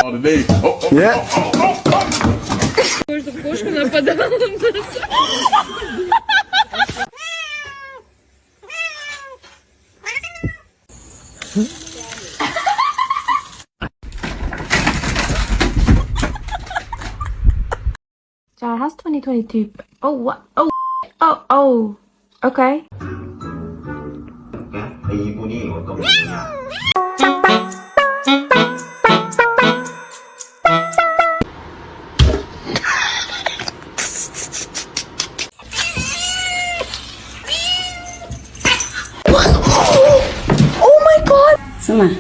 Yeah. Может, кошка нападала на нас. Jar, how's 2022? Oh, what? Oh, oh, okay. 이분이 어떤 분이냐? Oh my god! Sama.